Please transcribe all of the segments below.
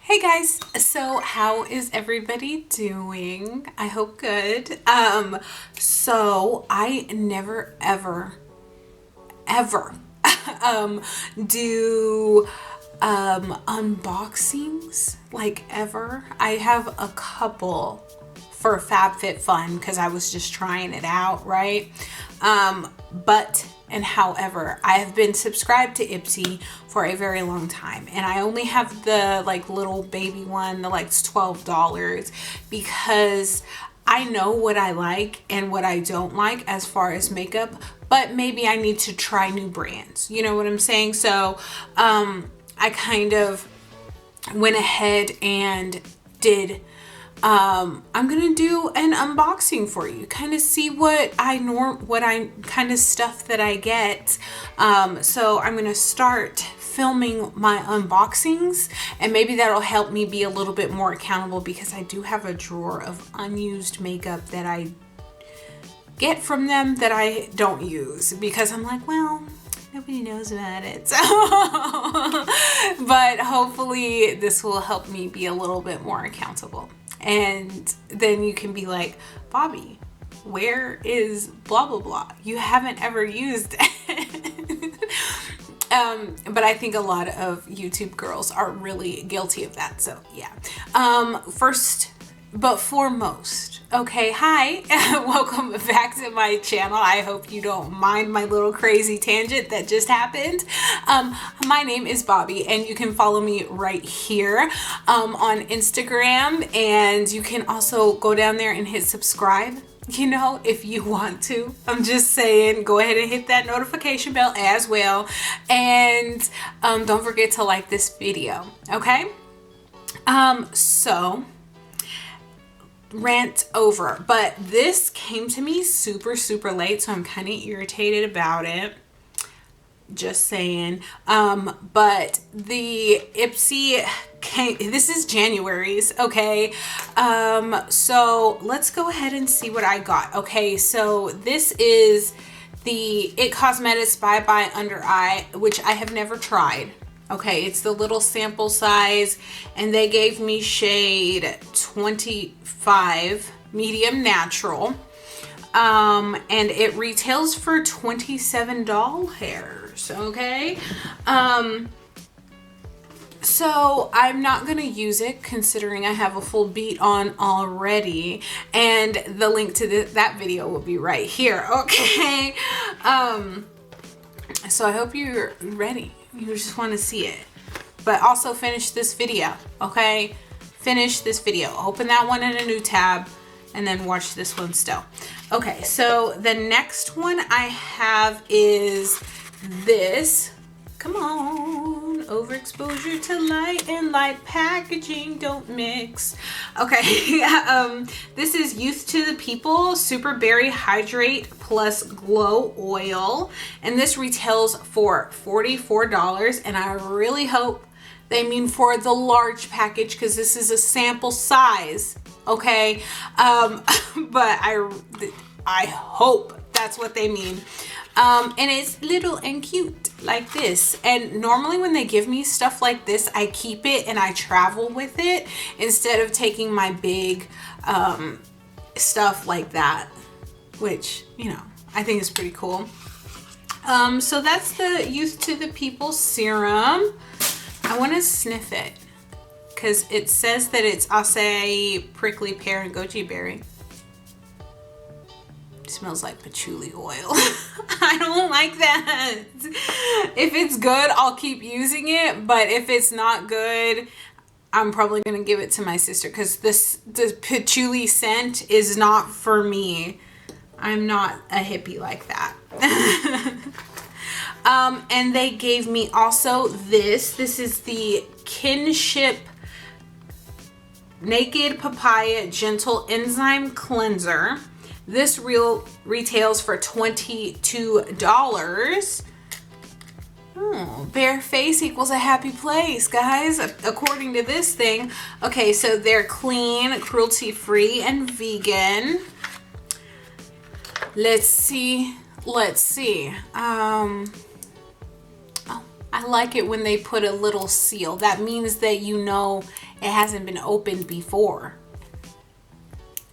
Hey guys, so how is everybody doing? I hope good. So I never ever do unboxings like ever. I have a couple for FabFitFun because I was just trying it out, right? However, I have been subscribed to Ipsy for a very long time, and I only have the like little baby one that likes $12 because I know what I like and what I don't like as far as makeup, but maybe I need to try new brands. You know what I'm saying? So I kind of went ahead and did I'm gonna do an unboxing for you, kind of see what kind of stuff that I get. So I'm gonna start filming my unboxings, and maybe that'll help me be a little bit more accountable, because I do have a drawer of unused makeup that I get from them that I don't use, because I'm like, well, nobody knows about it. So but hopefully this will help me be a little bit more accountable. And then you can be like, Bobbi, where is blah, blah, blah? You haven't ever used it. But I think a lot of YouTube girls are really guilty of that. So yeah. First, but foremost, okay, hi, welcome back to my channel. I hope you don't mind my little crazy tangent that just happened. My name is Bobbi, and you can follow me right here on Instagram, and you can also go down there and hit subscribe, you know, if you want to. I'm just saying, go ahead and hit that notification bell as well, and don't forget to like this video, okay? So rant over, but this came to me super late, so I'm kind of irritated about it, just saying. But the Ipsy came, this is January's, okay? So let's go ahead and see what I got. Okay, so this is the It Cosmetics Bye Bye Under Eye, which I have never tried. Okay, it's the little sample size, and they gave me shade 25, medium natural, and it retails for $27, okay? So I'm not gonna use it, considering I have a full beat on already, and the link to that video will be right here, okay? So I hope you're ready. You just want to see it, but also finish this video, okay? Finish this video, open that one in a new tab, and then watch this one still. Okay, so the next one I have is this. Come on, overexposure to light and light packaging don't mix. Okay, this is Youth to the People Super Berry Hydrate Plus Glow Oil, and this retails for $44, and I really hope they mean for the large package, because this is a sample size, okay? But I hope that's what they mean. And it's little and cute like this, and normally when they give me stuff like this, I keep it and I travel with it instead of taking my big stuff like that, which, you know, I think is pretty cool. So that's the Youth to the People serum. I want to sniff it because it says that it's acai, prickly pear, and goji berry. It smells like patchouli oil. I don't like that. If it's good, I'll keep using it, but if it's not good, I'm probably gonna give it to my sister, because the patchouli scent is not for me. I'm not a hippie like that. And they gave me also this. This is the Kinship Naked Papaya Gentle Enzyme Cleanser. This retails for $22. Oh, bare face equals a happy place, guys, according to this thing. Okay, so they're clean, cruelty-free, and vegan. Let's see. Oh, I like it when they put a little seal. That means that you know it hasn't been opened before.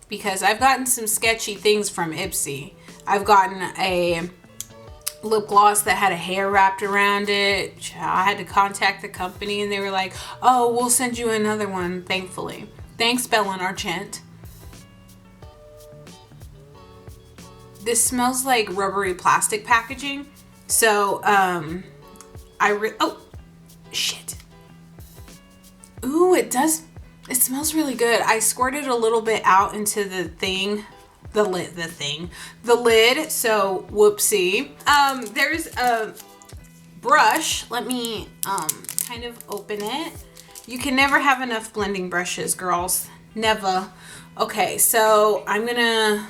Because I've gotten some sketchy things from Ipsy. I've gotten a lip gloss that had a hair wrapped around it. I had to contact the company and they were like, oh, we'll send you another one, thankfully. Thanks, Belle and Argent. This smells like rubbery plastic packaging. So, oh, shit. Ooh, it does. It smells really good. I squirted a little bit out into the thing. The lid. So, whoopsie. There's a brush. Let me, kind of open it. You can never have enough blending brushes, girls. Never. Okay, so I'm gonna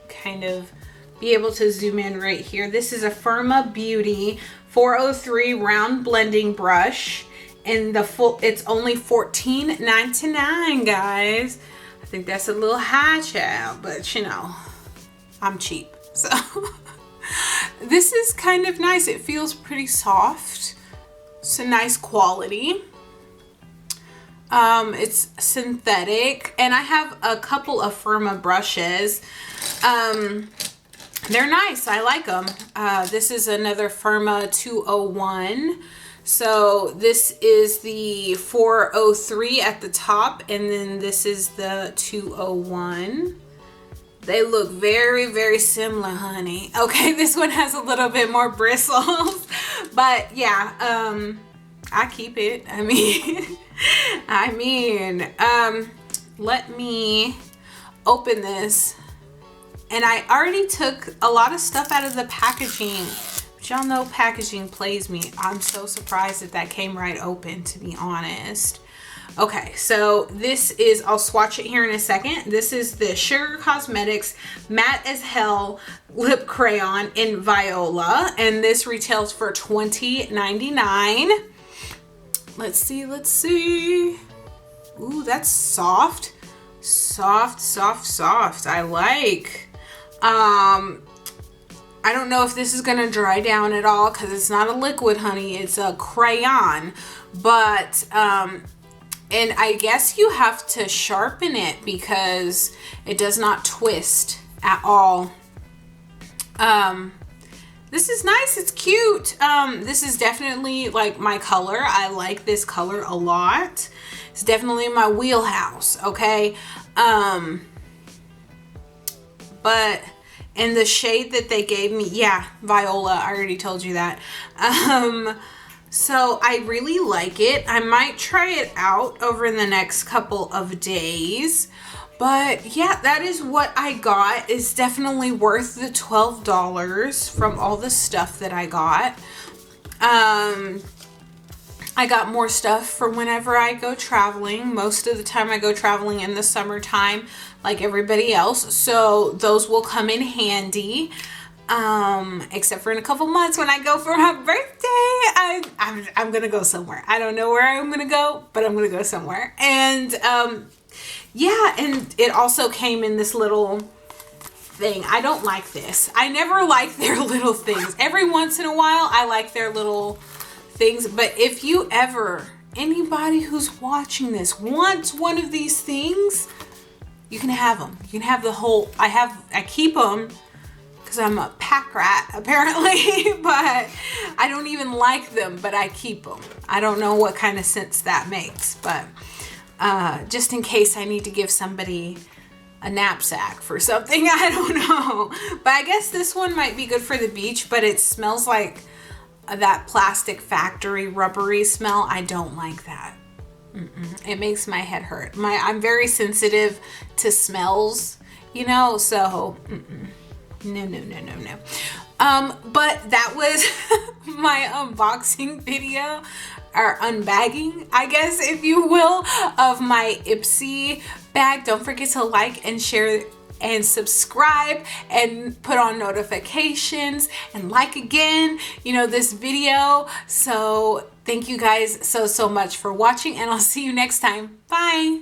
kind of be able to zoom in right here. This is a Firma Beauty 403 round blending brush, and it's only $14.99, guys. I think that's a little high, child, but you know, I'm cheap, so this is kind of nice. It feels pretty soft. It's a nice quality. It's synthetic, and I have a couple of Firma brushes. They're nice. I like them. This is another Firma 201. So this is the 403 at the top, and then this is the 201. They look very, very similar, honey. Okay, this one has a little bit more bristles, but yeah, I keep it. I mean, let me open this. And I already took a lot of stuff out of the packaging. But y'all know packaging plays me. I'm so surprised that came right open, to be honest. Okay, so this is, I'll swatch it here in a second. This is the Sugar Cosmetics Matte as Hell Lip Crayon in Viola. And this retails for $20.99. Let's see. Ooh, that's soft. Soft. I like. I don't know if this is gonna dry down at all because it's not a liquid, honey. It's a crayon, but and I guess you have to sharpen it because it does not twist at all. This is nice. It's cute. This is definitely like my color. I like this color a lot. It's definitely my wheelhouse. Okay. But in the shade that they gave me, yeah, Viola, I already told you that. So I really like it. I might try it out over the next couple of days. But yeah, that is what I got. It's definitely worth the $12 from all the stuff that I got. I got more stuff for whenever I go traveling. Most of the time I go traveling in the summertime like everybody else. So those will come in handy. Except for in a couple months when I go for my birthday. I'm gonna go somewhere. I don't know where I'm gonna go, but I'm gonna go somewhere. And yeah, and it also came in this little thing. I don't like this. I never like their little things. Every once in a while I like their little things, but if you ever, anybody who's watching this wants one of these things, you can have them. You can have the whole, I keep them because I'm a pack rat apparently, but I don't even like them, but I keep them. I don't know what kind of sense that makes, but just in case I need to give somebody a knapsack for something, I don't know. But I guess this one might be good for the beach, but it smells like that plastic factory rubbery smell. I don't like that. It makes my head hurt. I'm very sensitive to smells, you know, so no. But that was my unboxing video, or unbagging, I guess, if you will, of my Ipsy bag. Don't forget to like and share and subscribe and put on notifications and like again, you know, this video. So thank you guys so much for watching, and I'll see you next time. Bye.